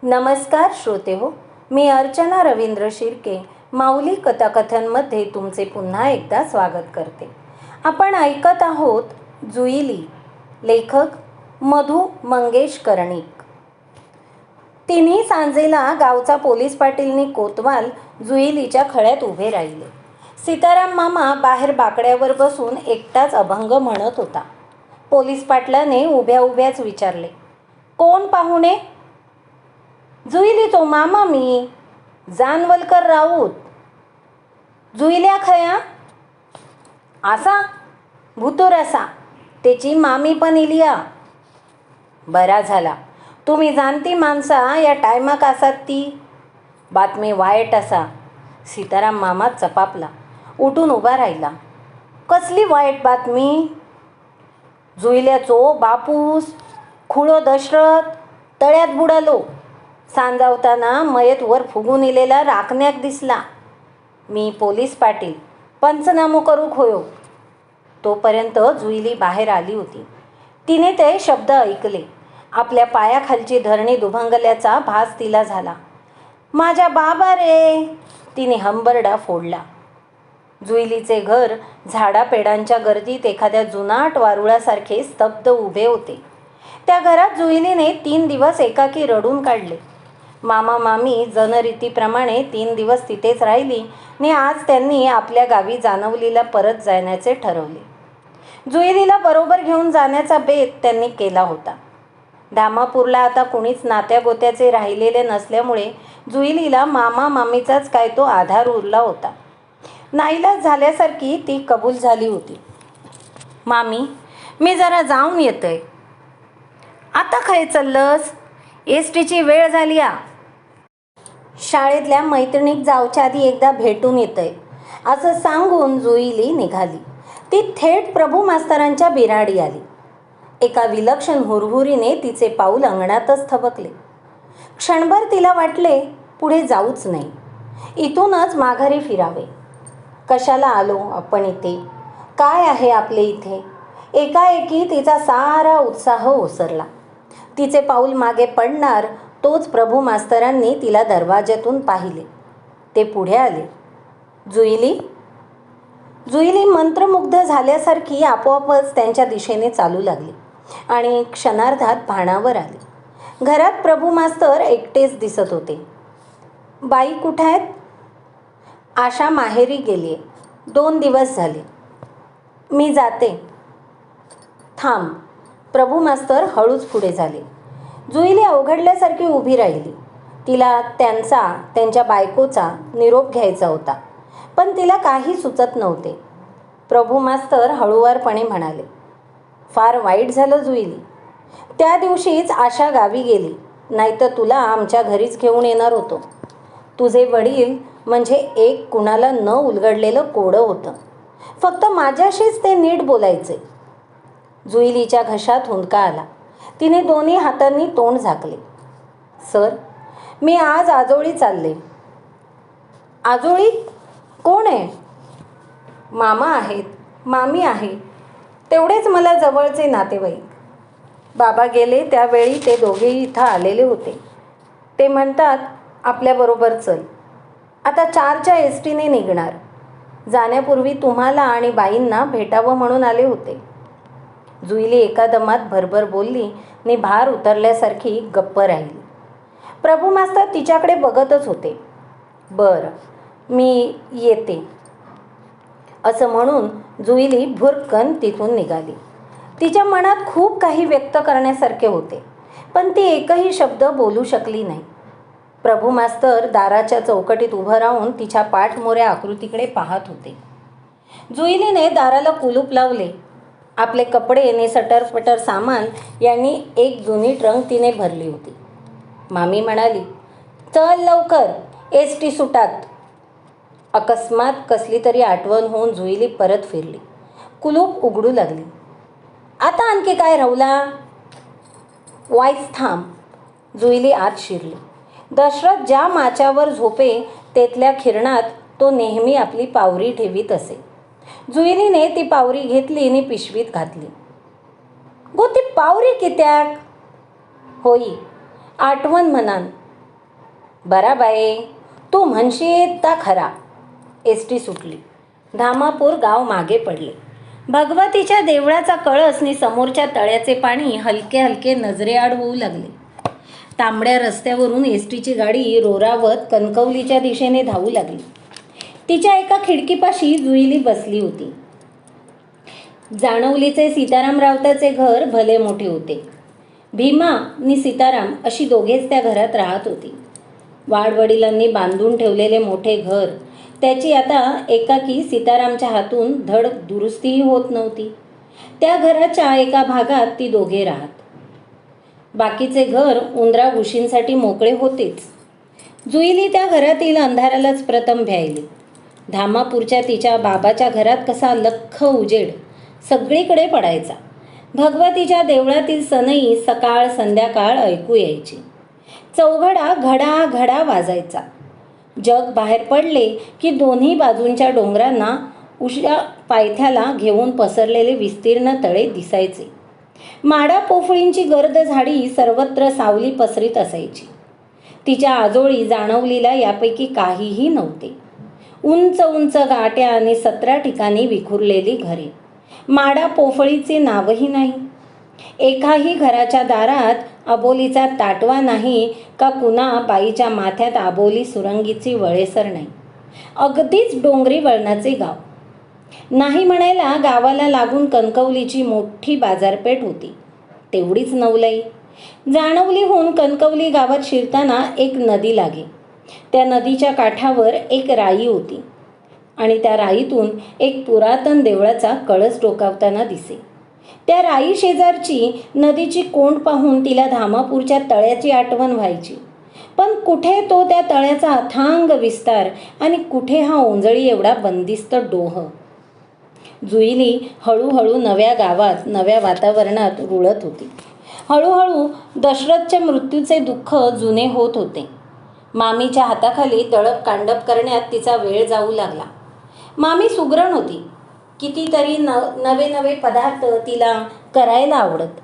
नमस्कार श्रोते हो, मी अर्चना रवींद्र शिर्के माऊली कथाकथनमध्ये तुमचे पुन्हा एकदा स्वागत करते. आपण ऐकत आहोत जुईली, लेखक मधु मंगेश कर्णिक. तिन्ही सांजेला गावचा पोलीस पाटीलनी कोतवाल जुईलीच्या खळ्यात उभे राहिले. सीताराम मामा बाहेर बाकड्यावर बसून एकटाच अभंग म्हणत होता. पोलीस पाटलाने उभ्या उभ्याच विचारले, कोण पाहुणे? जुईलीचो मामा मी, जानवलकर राऊत. जुईल्या खया? असा भुतूर असा, त्याची मामी पण इलिया. बरा झाला, तुम्ही जाणती माणसा या टायमाक असात ती. बातमी वाईट असा. सीताराम मामा चपापला, उठून उभा राहिला. कसली वाईट बातमी? जुईल्याचो बापूस खुळो दशरथ तळ्यात बुडालो. सांजावताना मयत वर फुगून इलेला राखण्याक दिसला. मी पोलीस पाटील पंचनामो करूक होयो. तोपर्यंत जुईली बाहेर आली होती. तिने ते शब्द ऐकले. आपल्या पायाखालची धरणी दुभंगल्याचा भास तिला झाला. माझ्या बाबा रे, तिने हंबरडा फोडला. जुईलीचे घर झाडापेडांच्या गर्दीत एखाद्या जुनाट वारुळासारखे स्तब्ध उभे होते. त्या घरात जुईलीने 3 दिवस एकाकी रडून काढले. मामा मामी जनरीतीप्रमाणे 3 दिवस तिथेच राहिली आणि आज त्यांनी आपल्या गावी जानवलीला परत जाण्याचे ठरवले. जुईलीला बरोबर घेऊन जाण्याचा बेत त्यांनी केला होता. धामापूरला आता कुणीच नात्यागोत्याचे राहिलेले नसल्यामुळे जुईलीला मामा मामीचाच काय तो आधार उरला होता. नाईलाज झाल्यासारखी ती कबूल झाली होती. मामी, मी जरा जाऊन येतोय. आता खय चाललंस? एसटीची वेळ झाली आ. शाळेतल्या मैत्रिणीक जाऊच्या आधी एकदा भेटून येतंय, असं सांगून जुईली निघाली. ती थेट प्रभू मास्तरांच्या बिराडी आली. एका विलक्षण हुरहुरीने तिचे पाऊल अंगणातच थबकले. क्षणभर तिला वाटले पुढे जाऊच नाही, इथूनच माघारी फिरावे. कशाला आलो आपण इथे? काय आहे आपले इथे? एकाएकी तिचा सारा उत्साह ओसरला. तिचे पाऊल मागे पडणार तोच प्रभू मास्तरांनी तिला दरवाज्यातून पाहिले. ते पुढे आले. जुईली? जुईली मंत्रमुग्ध झाल्यासारखी आपोआपच त्यांच्या दिशेने चालू लागली आणि क्षणार्धात भानावर आली. घरात प्रभू मास्तर एकटेच दिसत होते. बाई कुठे आहेत? आशा माहेरी गेली. 2 दिवस झाले. मी जाते. थांब. प्रभू मास्तर हळूच पुढे झाले. जुईली अवघडल्यासारखी उभी राहिली. तिला त्यांच्या बायकोचा निरोप घ्यायचा होता, पण तिला काही सुचत नव्हते. प्रभू मास्तर हळूवारपणे म्हणाले, फार वाईट झालं जुईली. त्या दिवशीच आशा गावी गेली, नाहीतर तुला आमच्या घरीच घेऊन येणार होतो. तुझे वडील म्हणजे एक कुणाला न उलगडलेलं कोडं होतं. फक्त माझ्याशीच ते नीट बोलायचे. जुईलीच्या घशात हुंदका आला. तिने दोन्ही हातांनी तोंड झाकले. सर, मी आज आजोळी चालले. आजोळी? कोण आहे? मामा आहेत, मामी आहे, तेवढेच मला जवळचे नातेवाईक. बाबा गेले त्यावेळी ते दोघेही इथं आलेले होते. ते म्हणतात आपल्याबरोबर चल. आता 4च्या एसटीने निघणार. जाण्यापूर्वी तुम्हाला आणि बाईंना भेटावं म्हणून आले होते. जुईली एका दमात भरभर बोलली आणि भार उतरल्यासारखी गप्प राहिली. प्रभू मास्तर तिच्याकडे बघतच होते. बरं, मी येते, असं म्हणून जुईली भुरकन तिथून निघाली. तिच्या मनात खूप काही व्यक्त करण्यासारखे होते, पण ती एकही शब्द बोलू शकली नाही. प्रभू मास्तर दाराच्या चौकटीत उभं राहून तिच्या पाठमोऱ्या आकृतीकडे पाहत होते. जुईलीने दाराला कुलूप लावले. आपले कपडे आणि सटरफटर सामान यांनी एक जुनी ट्रंक तिने भरली होती. मामी म्हणाली, चल लवकर, एसटी सुटात. अकस्मात कसली तरी आठवण होऊन जुईली परत फिरली. कुलूप उघडू लागली. आता आणखी काय राहुला? वाईस थांब. जुईली आत शिरली. दशरथ ज्या माच्यावर झोपे तेथल्या खिरणात तो नेहमी आपली पावरी ठेवीत असे. जुईलीने ती पावरी घेतली आणि पिशवीत घातली. गो ती पावरी कित्याक? होई, आठवण म्हणान. बरा बाये, तू म्हणशील ता खरा. एसटी सुटली. धामापूर गाव मागे पडले. भगवतीच्या देवळाचा कळस नि समोरच्या तळ्याचे पाणी हलके हलके नजरेआड होऊ लागले. तांबड्या रस्त्यावरून एसटीची गाडी रोरावत कणकवलीच्या दिशेने धावू लागली. तिच्या एका खिडकीपाशी जुईली बसली होती. जाणवलीचे सीताराम रावताचे घर भले मोठे होते. भीमा नि सीताराम अशी दोघेच त्या घरात राहत होती. वाडवडिलांनी बांधून ठेवलेले मोठे घर, त्याची आता एकाकी सीतारामच्या हातून धड दुरुस्तीही होत नव्हती. त्या घराच्या एका भागात ती दोघे राहत. बाकीचे घर उंदरा घुशींसाठी मोकळे होतेच. जुईली त्या घरातील अंधारालाच प्रथम भ्यायली. धामापूरच्या तिच्या बाबाच्या घरात कसा लख्ख उजेड सगळीकडे पडायचा. भगवतीच्या देवळातील सनई सकाळ संध्याकाळ ऐकू यायची. चौघडा घडा घडा वाजायचा. जग बाहेर पडले की दोन्ही बाजूंच्या डोंगरांना उशा पायथ्याला घेऊन पसरलेले विस्तीर्ण तळे दिसायचे. माडा पोफळींची गर्द झाडी सर्वत्र सावली पसरीत असायची. तिच्या आजोळी जाणवलीला यापैकी काहीही नव्हते. उंच उंच गाट्या आणि 17 ठिकाणी विखुरलेली घरे. माडा पोफळीचे नावही नाही. एकाही घराच्या दारात अबोलीचा ताटवा नाही का कुणा बाईच्या माथ्यात आबोली सुरंगीची वळेसर नाही. अगदीच डोंगरी वळणाचे गाव. नाही म्हणायला गावाला लागून कणकवलीची मोठी बाजारपेठ होती. तेवढीच नवलाई. जाणवलीहून कणकवली गावात शिरताना एक नदी लागे. त्या नदीच्या काठावर एक राई होती आणि त्या राईतून एक पुरातन देवळाचा कळस डोकावताना दिसे. त्या राई शेजारची नदीची कोंड पाहून तिला धामापूरच्या तळ्याची आठवण व्हायची. पण कुठे तो त्या तळ्याचा अथांग विस्तार आणि कुठे हा ओंजळी एवढा बंदिस्त डोह. जुईली हळूहळू नव्या गावात नव्या वातावरणात रुळत होती. हळूहळू दशरथच्या मृत्यूचे दुःख जुने होत होते. मामीच्या हाताखाली दळप कांडप करण्यात तिचा वेळ जाऊ लागला. मामी सुगरण होती. कितीतरी नवे नवे पदार्थ तिला करायला आवडत.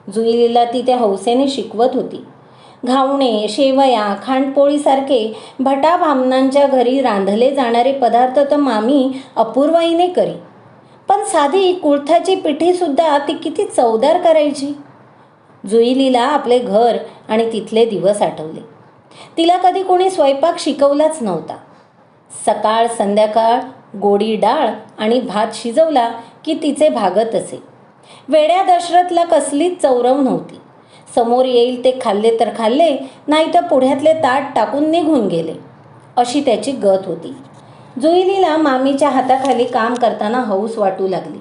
जुईलीला ती त्या हौसेने शिकवत होती. घावणे, शेवया, खांडपोळीसारखे भटा भामनांच्या घरी रांधले जाणारे पदार्थ तर मामी अपूर्वाईने करी. पण साधी कुळथाची पिठीसुद्धा ती किती चवदार करायची. जुईलीला आपले घर आणि तिथले दिवस आठवले. तिला कधी कोणी स्वयंपाक शिकवलाच नव्हता. सकाळ संध्याकाळ गोडी डाळ आणि भात शिजवला की तिचे भागत असे. वेड्या दशरथला कसलीच चौरव नव्हती. समोर येईल ते खाल्ले तर खाल्ले, नाही तर पुढ्यातले ताट टाकून निघून गेले, अशी त्याची गत होती. जुईलीला मामीच्या हाताखाली काम करताना हौस वाटू लागली.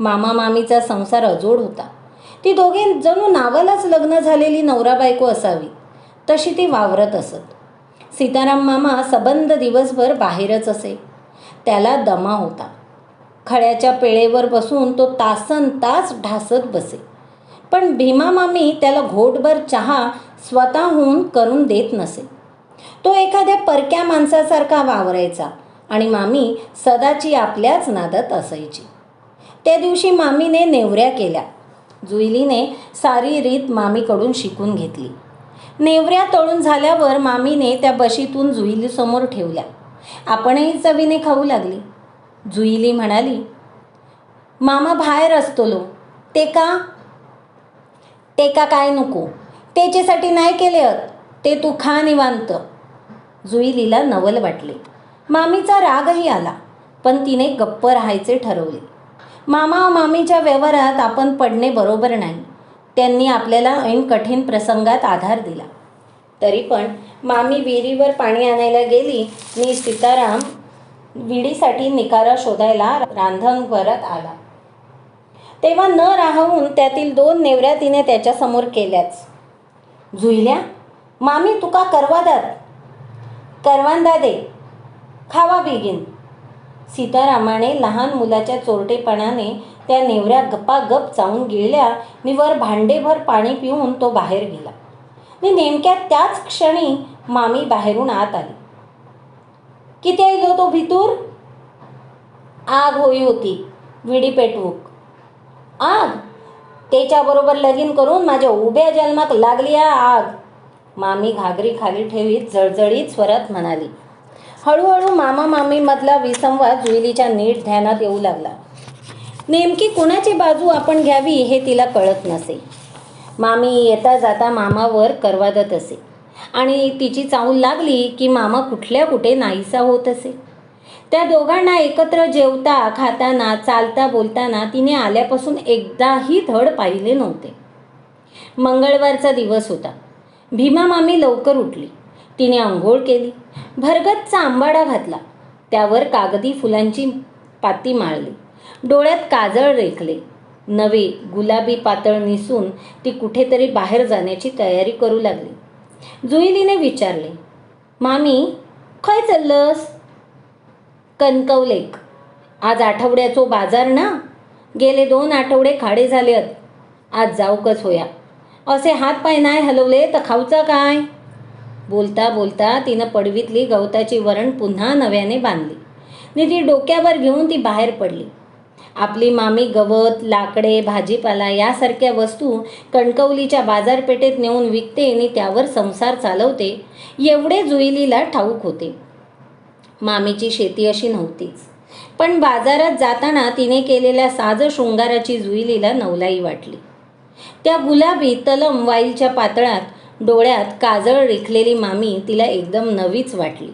मामा मामीचा संसार अजोड होता. ती दोघे जणू नावालाच लग्न झालेली नवरा बायको असावी तशी ती वावरत असत. सीताराम मामा सबंध दिवसभर बाहेरच असे. त्याला दमा होता. खळ्याच्या पेळेवर बसून तो तासन तास ढासत बसे. पण भीमा मामी त्याला घोटभर चहा स्वतःहून करून देत नसे. तो एखाद्या परक्या माणसासारखा वावरायचा आणि मामी सदाची आपल्याच नादात असायची. त्या दिवशी मामीने नेवऱ्या केल्या. जुईलीने सारी रीत मामीकडून शिकून घेतली. नेवऱ्या तळून झाल्यावर मामीने त्या बशीतून जुईलीसमोर ठेवल्या. आपणही चवीने खाऊ लागली. जुईली म्हणाली, मामा बाहेर असतो लो. ते का? ते का काय नको, त्याच्यासाठी नाही केले ते तू खा निवांत. जुईलीला नवल वाटले. मामीचा रागही आला, पण तिने गप्प राहायचे ठरवले. मामा मामीच्या व्यवहारात आपण पडणे बरोबर नाही. त्यांनी आपल्याला ऐन कठीण प्रसंगात आधार दिला. तरी पण मामी विहिरीवर पाणी आणायला गेली आणि सीताराम विडीसाठी निकारा शोधायला रांधणघरात आला. तेव्हा न राहून त्यातील 2 नेवऱ्या तिने त्याच्यासमोर केल्याच. जुईल्या, मामी तुका करवांदा दे, खावा बिगीन. सीतारामाने लहान मुलाच्या चोरटेपणाने त्या नेवऱ्या गप्पागप चावून गिळल्या आणि वर भांडेभर पाणी पिऊन तो बाहेर गेला. आणि नेमक्या त्याच क्षणी मामी बाहेरून आत आली. किती आलो तो भितूर? आग होई होती, विडी पेटवूक. आग? त्याच्याबरोबर लगीन करून माझ्या उभ्या जन्माक लागली आग. मामी घागरी खाली ठेवीत जळजळीत स्वरात म्हणाली. हळूहळू मामा मामीमधला विसंवाद जुईलीच्या नीट ध्यानात येऊ लागला. नेमकी कुणाची बाजू आपण घ्यावी हे तिला कळत नसे. मामी येता जाता मामावर करवादत असे आणि तिची चाहूल लागली की मामा कुठल्या कुठे नाहीसा होत असे. त्या दोघांना एकत्र जेवता खाताना चालता बोलताना तिने आल्यापासून एकदाही धड पाहिले नव्हते. मंगळवारचा दिवस होता. भीमा मामी लवकर उठली. तिने आंघोळ केली, भरगच्च आंबाडा घातला, त्यावर कागदी फुलांची पाती माळली, डोळ्यात काजळ रेखले, नवे गुलाबी पातळ निसून ती कुठेतरी बाहेर जाण्याची तयारी करू लागली. जुईलीने विचारले, मामी खय चाललंस? कणकवलेक. आज आठवड्याचो बाजार ना, गेले 2 आठवडे खाडे झालेत, आज जाऊकच होया. असे हात पाय नाही हलवले तर खाऊचा काय? बोलता बोलता तिनं पडवीतली गवताची वरण पुन्हा नव्याने बांधली आणि ती डोक्यावर घेऊन ती बाहेर पडली. आपली मामी गवत, लाकडे, भाजीपाला यासारख्या वस्तू कणकवलीच्या बाजारपेठेत नेऊन विकते आणि त्यावर संसार चालवते एवढे जुईलीला ठाऊक होते. मामीची शेती अशी नव्हतीच, पण बाजारात जाताना तिने केलेल्या साज शृंगाराची जुईलीला नवलाई वाटली. त्या गुलाबी तलम वाईलच्या पातळात डोळ्यात काजळ रेखलेली मामी तिला एकदम नवीच वाटली.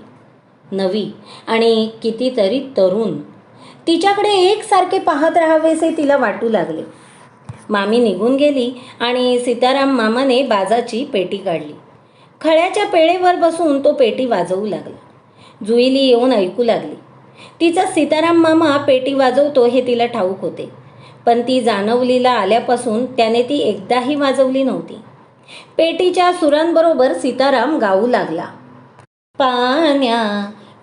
नवी आणि कितीतरी तरुण. तिच्याकडे एकसारखे पाहत राहावेसे तिला वाटू लागले. मामी निघून गेली आणि सीताराम मामाने बाजाची पेटी काढली. खळ्याच्या पेळेवर बसून तो पेटी वाजवू लागला. जुईली येऊन ऐकू लागली. तिचा सीताराम मामा पेटी वाजवतो हे तिला ठाऊक होते, पण ती जानवलीला आल्यापासून त्याने ती एकदाही वाजवली नव्हती. पेटीच्या सुरांबरोबर सीताराम गाऊ लागला. पाण्या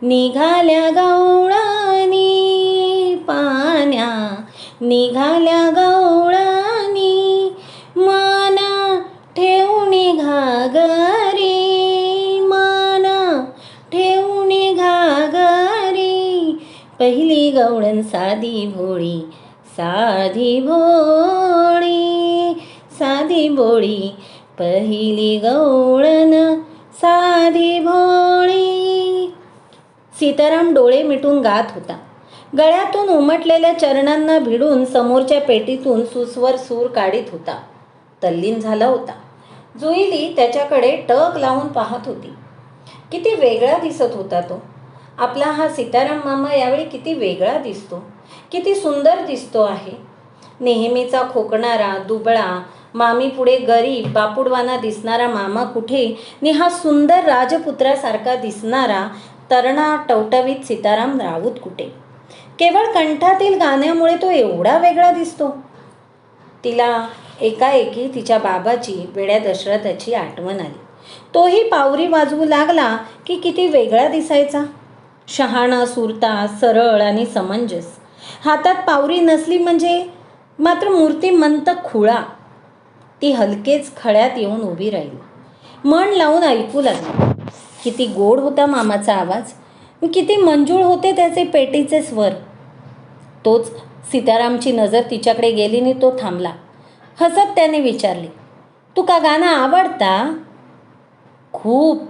निघाल्या गवळणी, पाण्या निघाल्या गवळणी, माना ठेवणी घागरी, माना ठेवणी घागरी, पहिली गवळण साधी भोळी, साधी भोळी, साधी भोळी, पहिली गवळण साधी भोळी. सीताराम डोळे मिटून गात होता. गळ्यातून उमटलेल्या चरणांना भिडून समोरच्या पेटीतून सुस्वर सूर काढीत होता. तल्लीन झाला होता. जुईली त्याच्याकडे टक लावून पाहत होती. किती वेगळा दिसत होता तो. आपला हा सीताराम मामा यावेळी किती वेगळा दिसतो, किती सुंदर दिसतो आहे. नेहमीचा खोकणारा, दुबळा, मामी पुढे गरीब बापुडवाना दिसणारा मामा कुठे नि हा सुंदर राजपुत्रासारखा दिसणारा तरणा टवटवीत सीताराम राऊत कुठे. केवळ कंठातील गाण्यामुळे तो एवढा वेगळा दिसतो. तिला एकाएकी तिच्या बाबाची, वेड्या दशरथाची आठवण आली. तोही पावरी वाजवू लागला की किती वेगळा दिसायचा. शहाणा, सुरता, सरळ आणि समंजस. हातात पावरी नसली म्हणजे मात्र मूर्तिमंत खुळा. ती हलकेच खळ्यात येऊन उभी राहिली. मन लावून ऐकू लागली. किती गोड होता मामाचा आवाज, किती मंजूळ होते त्याचे पेटीचे स्वर. तोच सीतारामची नजर तिच्याकडे गेली आणि तो थांबला. हसत त्याने विचारले, तुका गाणं आवडता? खूप.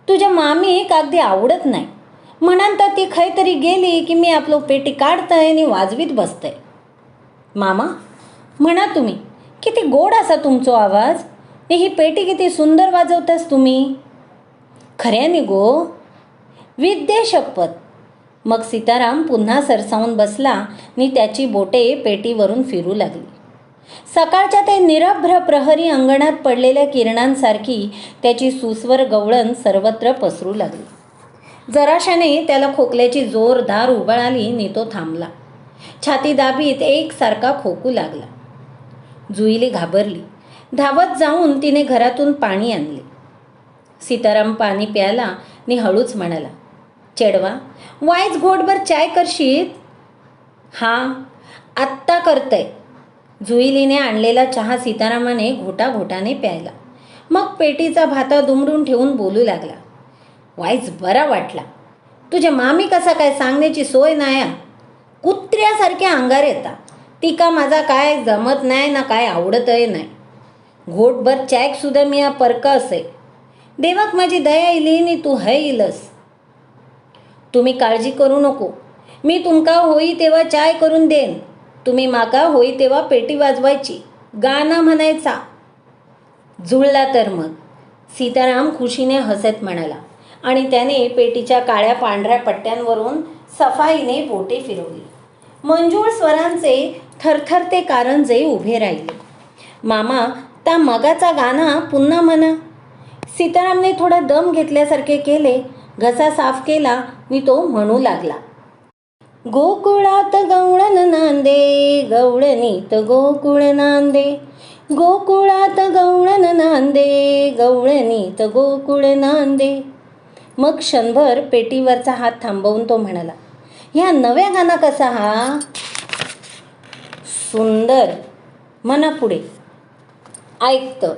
तुझ्या मामी अगदी आवडत नाही म्हणान तर ती खय तरी गेली की मी आपलं पेटी काढतंय आणि वाजवीत बसतंय. मामा म्हणा तुम्ही, किती गोड असा तुमचो आवाज, ही पेटी किती सुंदर वाजवतास तुम्ही. खऱ्याने गो? विद्ये शपथ. मग सीताराम पुन्हा सरसावून बसला आणि त्याची बोटे पेटीवरून फिरू लागली. सकाळच्या ते निरभ्र प्रहरी अंगणात पडलेल्या किरणांसारखी त्याची सुस्वर गवळण सर्वत्र पसरू लागली. जराशाने त्याला खोकल्याची जोरदार उबळ आली आणि तो थांबला. छाती दाबीत एकसारखा खोकू लागला. जुईली घाबरली. धावत जाऊन तिने घरातून पाणी आणले. सीताराम पाणी प्याला आणि हळूच म्हणाला, चेडवा वायच घोटभर चाय करशीत? हां आत्ता करतय. जुईलीने आणलेला चहा सीतारामाने घोटाघोटाने प्यायला. मग पेटीचा भाता दुमडून ठेवून बोलू लागला, वाईच बरा वाटला. तुझ्या मामी कसा काय सांगण्याची सोय नाही. कुत्र्यासारख्या अंगार येतात. तिका माझा काय जमत नाही ना काय आवडतही नाही. घोटभर चायक सुद्धा मी परका असे. देवाक माझी दया इली आणि तू येईलस. तुम्ही काळजी करू नको, मी तुमका होई तेव्हा चाय करून देन. तुम्ही माका होई तेव्हा पेटी वाजवायची, गाणं म्हणायचा. जुळला तर मग, सीताराम खुशीने हसत म्हणाला आणि त्याने पेटीच्या काळ्या पांढऱ्या पट्ट्यांवरून सफाईने बोटे फिरवली. मंजूळ स्वरांचे थरथरते कारंजे उभे राहिले. मामा, ता मगाचा गाणं पुन्हा म्हणा. सीतारामने थोडा दम घेतल्यासारखे केले, घसा साफ केला आणि तो म्हणू लागला. गोकुळात गवळण नांदे, गवळणीत गोकुळ नांदे. गोकुळात गवळण नांदे, गवळणीत गोकुळ नांदे. मग क्षणभर पेटीवरचा हात थांबवून तो म्हणाला, ह्या नव्या गाणं कसा हा? सुंदर, म्हणा पुढे. ऐकतं.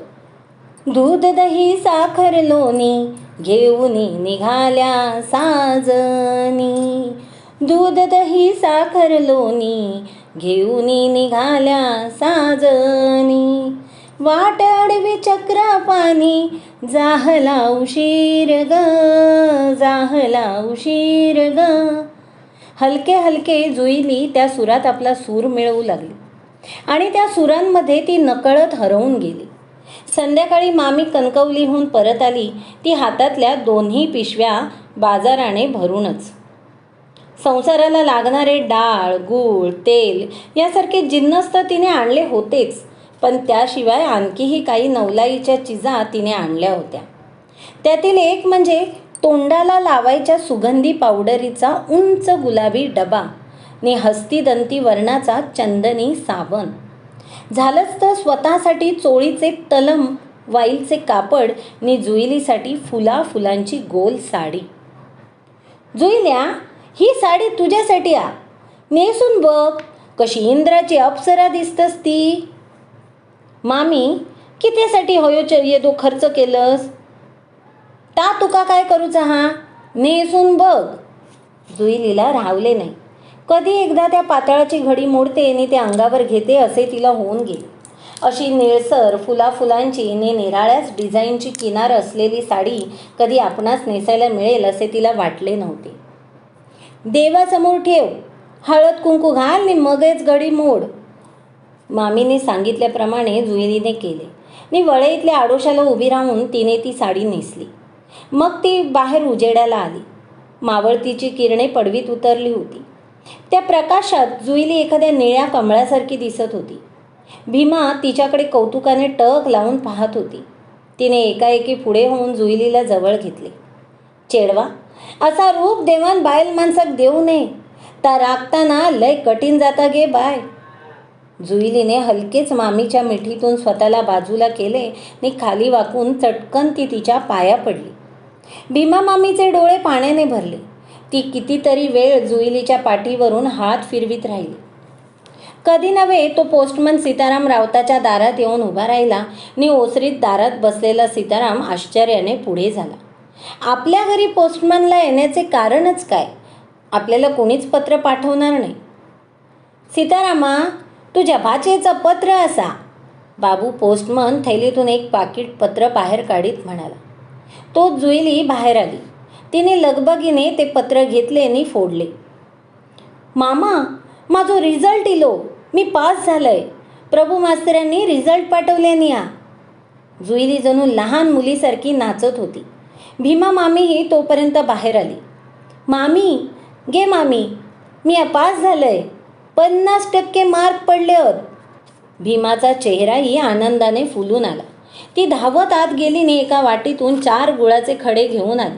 दूध दही साखर लोणी, घेऊनी निघाल्या साजनी. दूध दही साखर लोणी, घेऊनी निघाल्या साजनी. वाट अडवी चक्रा पाणी, जाहला उशीर ग, जाहला उशीर ग. हलके हलके जुईली त्या सुरात आपला सूर मिळवू लागली आणि त्या सुरांमध्ये ती नकळत हरवून गेली. संध्याकाळी मामी कणकवलीहून परत आली, ती हातातल्या दोन्ही पिशव्या बाजाराने भरूनच. संसाराला लागणारे डाळ, गूळ, तेल यासारखे जिन्नस तर तिने आणले होतेच, पण त्याशिवाय आणखीही काही नवलाईच्या चिजा तिने आणल्या होत्या. त्यातील एक म्हणजे तोंडाला लावायच्या सुगंधी पावडरीचा उंच गुलाबी डबा आणि हस्तिदंती वर्णाचा चंदनी साबण. झालंच तर स्वतःसाठी चोळीचे तलम वाईलचे कापड आणि जुईलीसाठी फुलांची गोल साडी. जुईल्या, ही साडी तुझ्यासाठी आ, नेसून बघ, कशी इंद्राची अप्सरा दिसतस ती. मामी, कितीसाठी होयो येदो खर्च केलंस? ता तुका काय करूचा हा, नेसून बघ. जुईलीला राहवले नाही. कधी एकदा त्या पातळाची घडी मोडते आणि ते अंगावर घेते असे तिला होऊन गेले. अशी निळसर फुलांची आणि निराळ्याच डिझाईनची किनार असलेली साडी कधी आपणास नेसायला मिळेल असे तिला वाटले नव्हते. देवासमोर ठेव, हळद कुंकू घाल आणि मगच घडी मोड. मामीने सांगितल्याप्रमाणे जुईलीने केले आणि वळईतल्या आडोशाला उभी राहून तिने ती साडी नेसली. मग ती बाहेर उजेडाला आली. मावळतीची किरणे पडवीत उतरली होती. त्या प्रकाशात जुईली एखाद्या निळ्या कमळासारखी दिसत होती. भीमा तिच्याकडे कौतुकाने टक लावून पाहत होती. तिने एकाएकी पुढे होऊन जुईलीला जवळ घेतले. चेडवा, असा रूप देवान बायल माणसाक देऊ नये, ता राखताना लय कठीण जाता गे बाय. जुईलीने हलकेच मामीच्या मिठीतून स्वतःला बाजूला केले आणि खाली वाकून चटकन ती तिच्या पाया पडली. भीमा मामीचे डोळे पाण्याने भरले. ती कितीतरी वेळ जुईलीच्या पाठीवरून हात फिरवीत राहिली. कधी नव्हे तो पोस्टमन सीताराम रावताच्या दारात येऊन उभा राहिला आणि ओसरीत दारात बसलेला सीताराम आश्चर्याने पुढे झाला. आपल्या घरी पोस्टमनला येण्याचे कारणच काय? आपल्याला कोणीच पत्र पाठवणार नाही. सीतारामा, तुझ्या भाचेचं पत्र असा. बाबू पोस्टमन थैलीतून एक पाकिट पत्र बाहेर काढीत म्हणाला. तो जुईली बाहेर आली. तिने लगबगीने ते पत्र घेतले आणि फोडले. मामा, माझो रिझल्ट इलो, मी पास झालंय. प्रभू मास्तरांनी रिझल्ट पाठवल्यानी आ. जुईली जणू लहान मुलीसारखी नाचत होती. भीमा मामीही तोपर्यंत बाहेर आली. मामी, गे मामी, मी पास झालंय, 50% मार्क पडलेत. भीमाचा चेहराही आनंदाने फुलून आला. ती धावत आत गेली आणि एका वाटीतून 4 गुळाचे खडे घेऊन आली.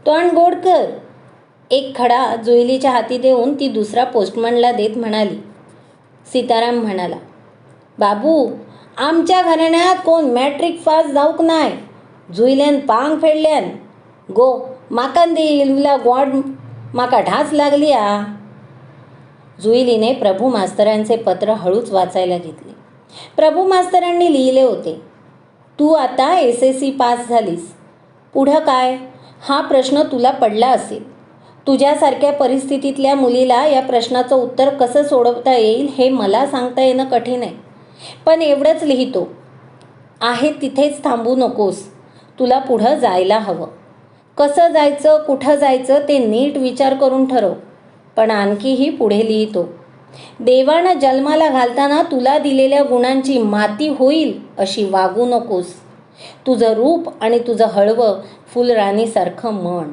तोंड गोड कर. एक खडा जुईलीच्या हाती देऊन ती दुसरा पोस्टमनला देत म्हणाली. सीताराम म्हणाला, बाबू, आमच्या घराण्यात कोण मॅट्रिक पास जाऊक नाही. जुईल्यान पांग फेडल्यान. गो, माकान देईला गोड माका ढास लागली आ. जुईलीने प्रभू मास्तरांचे पत्र हळूच वाचायला घेतले. प्रभू मास्तरांनी लिहिले होते, तू आता SSC पास झालीस. पुढं काय? हा प्रश्न तुला पडला असेल. तुझ्यासारख्या परिस्थितीतल्या मुलीला या प्रश्नाचं उत्तर कसं सोडवता येईल हे मला सांगता येणं कठीण आहे. पण एवढंच लिहितो आहे, तिथेच थांबू नकोस. तुला पुढं जायला हवं. कसं जायचं, कुठं जायचं ते नीट विचार करून ठरव. पण आणखीही पुढे लिहितो, देवानं जन्माला घालताना तुला दिलेल्या गुणांची माती होईल अशी वागू नकोस. तुझं रूप आणि तुझं हळवं फुलराणीसारखं मन.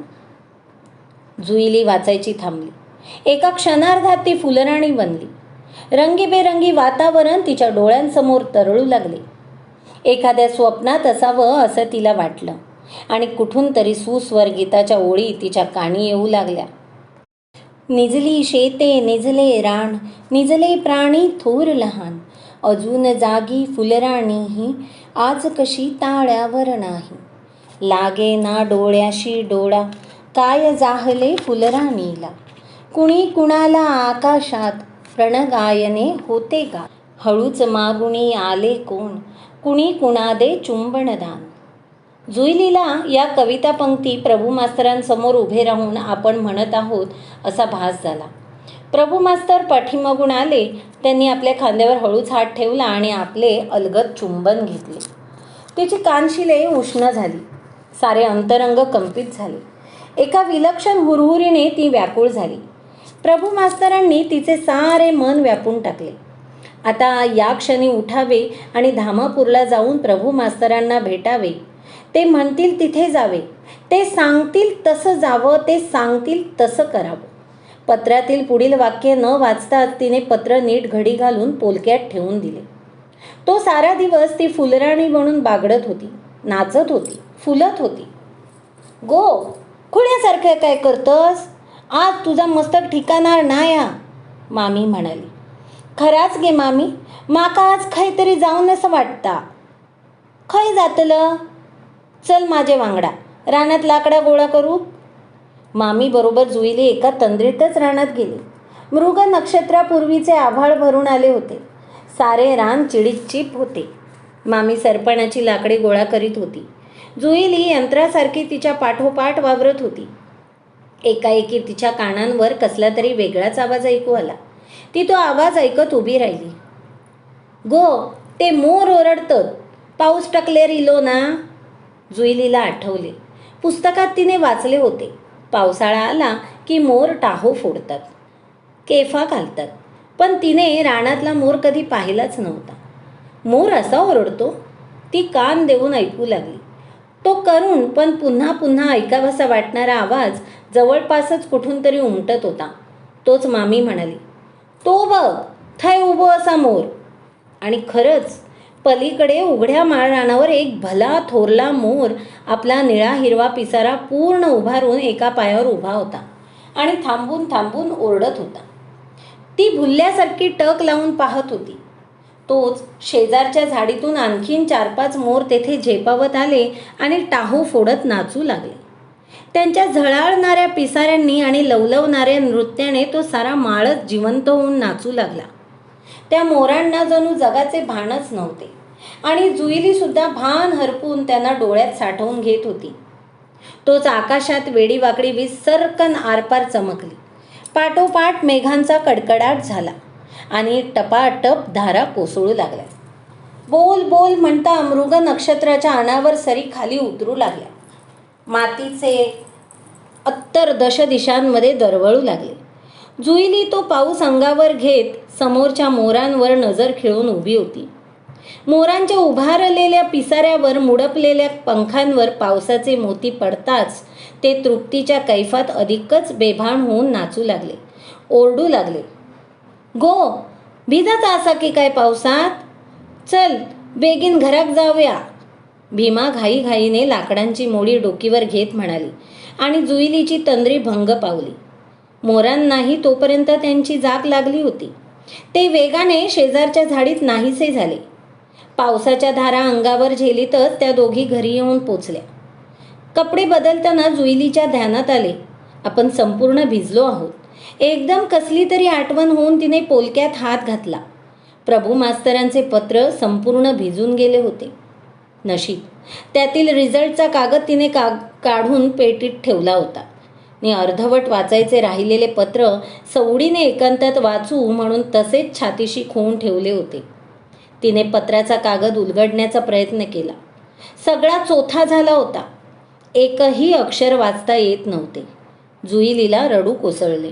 जुईली वाचायची थांबली. एका क्षणार्धात ती फुलराणी बनली. रंगीबेरंगी वातावरण तिच्या डोळ्यांसमोर तरळू लागले. एखाद्या स्वप्नात असावं असं तिला वाटलं आणि कुठून तरी सुस्वर गीताच्या ओळी तिच्या कानी येऊ लागल्या. निजली शेते निजले रान, निजले प्राणी थोर लहान, अजून जागी फुलराणीही आज कशी ताळ्यावर नाही. लागे ना डोळ्याशी डोळा, काय जाहले फुलराणीला, कुणी कुणाला आकाशात प्रणगायने होते गा. हळूच मागुणी आले कोण, कुणी कुणा दे चुंबनदान. जुईलीला या कविता पंक्ती प्रभू मास्तरांसमोर उभे राहून आपण म्हणत आहोत असा भास झाला. प्रभू मास्तर पाठीमागून आले. त्यांनी आपल्या खांद्यावर हळूच हात ठेवला आणि आपले अलगद चुंबन घेतले. तिची कानशिले उष्ण झाली. सारे अंतरंग कंपित झाले. एका विलक्षण हुरहुरीने ती व्याकुळ झाली. प्रभू मास्तरांनी तिचे सारे मन व्यापून टाकले. आता या क्षणी उठावे आणि धामापूरला जाऊन प्रभू मास्तरांना भेटावे. ते म्हणतील तिथे जावे. ते सांगतील तसं जावं. ते सांगतील तसं करावं. पत्रातील पुढील वाक्य न वाचताच तिने पत्र नीट घडी घालून पोलक्यात ठेवून दिले. तो सारा दिवस ती फुलराणी बनून बागडत होती, नाचत होती, फुलत होती. गो, खुण्यासारखं काय करतस? आज तुझा मस्तक ठिकाणार नाया, मामी म्हणाली. खराच गे मामी, माका आज खंय तरी जाऊन असं वाटता. खंय जातलं? चल माझे वांगडा, रानात लाकडा गोळा करू. मामी बरोबर जुईली एका तंद्रीतच रानात गेली. मृग नक्षत्रापूर्वीचे आभाळ भरून आले होते. सारे रान चिडीचीप होते. मामी सरपणाची लाकडे गोळा करीत होती. जुईली यंत्रासारखी तिच्या पाठोपाठ वावरत होती. एकाएकी तिच्या कानांवर कसला तरी वेगळाच आवाज ऐकू आला. ती तो आवाज ऐकत उभी राहिली. गो, ते मोर ओरडतं, पाऊस टाकले रिलो ना. जुईलीला आठवले. पुस्तकात तिने वाचले होते. पावसाळा आला की मोर टाहो फोडतात, केफा घालतात. पण तिने रानातला मोर कधी पाहिलाच नव्हता. मोर असा ओरडतो? ती कान देऊन ऐकू लागली. तो करुण पण पुन्हा पुन्हा ऐकावासा वाटणारा आवाज जवळपासच कुठून तरी उमटत होता. तोच मामी म्हणाली, तो बघ, थय उभो असा मोर. आणि खरंच पलीकडे उघड्या माळरानावर एक भला थोरला मोर आपला निळा हिरवा पिसारा पूर्ण उभारून एका पायावर उभा होता आणि थांबून थांबून ओरडत होता. ती भुल्ल्यासारखी टक लावून पाहत होती. तोच शेजारच्या झाडीतून आणखीन 4-5 मोर तेथे झेपावत आले आणि टाहू फोडत नाचू लागले. त्यांच्या झळाळणाऱ्या पिसाऱ्यांनी आणि लवलवणाऱ्या नृत्याने तो सारा माळच जिवंत होऊन नाचू लागला. त्या मोरांना जणू जगाचे भानच नव्हते आणि जुईली सुद्धा भान हरपून त्यांना डोळ्यात साठवून घेत होती. तोच आकाशात वेडीवाकडी वीज सरकन आरपार चमकली. पाठोपाठ मेघांचा कडकडाट झाला आणि टपाटप धारा कोसळू लागल्या. बोल बोल म्हणता मृग नक्षत्राच्या अनावर सरी खाली उतरू लागल्या. मातीचे अत्तर दशदिशांमध्ये दरवळू लागले. जुईली तो पाऊस अंगावर घेत समोरच्या मोरांवर नजर खिळून उभी होती. मोरांच्या उभारलेल्या पिसाऱ्यावर मुडपलेल्या पंखांवर पावसाचे मोती पडताच ते तृप्तीच्या कैफात अधिकच बेभान होऊन नाचू लागले, ओरडू लागले. गो, भिजत असा की काय पावसात? चल बेगीन घरात जाऊया. भीमा घाईघाईने लाकडांची मोडी डोकीवर घेत म्हणाली आणि जुईलीची तंद्री भंग पावली. मोरांनाही तोपर्यंत त्यांची जाग लागली होती. ते वेगाने शेजारच्या झाडीत नाहीसे झाले. पावसाच्या धारा अंगावर झेलीतच त्या दोघी घरी येऊन पोचल्या. कपडे बदलताना जुईलीच्या ध्यानात आले, आपण संपूर्ण भिजलो आहोत. एकदम कसली तरी आठवण होऊन तिने पोलक्यात हात घातला. प्रभू मास्तरांचे पत्र संपूर्ण भिजून गेले होते. नशीब त्यातील रिझल्टचा कागद तिने काढून पेटीत ठेवला होता. नि अर्धवट वाचायचे राहिलेले पत्र सवडीने एकांतात वाचू म्हणून तसेच छातीशी खोवून ठेवले होते. तिने पत्राचा कागद उलगडण्याचा प्रयत्न केला. सगळा चोथा झाला होता. एकही अक्षर वाचता येत नव्हते. जुईलीला रडू कोसळले.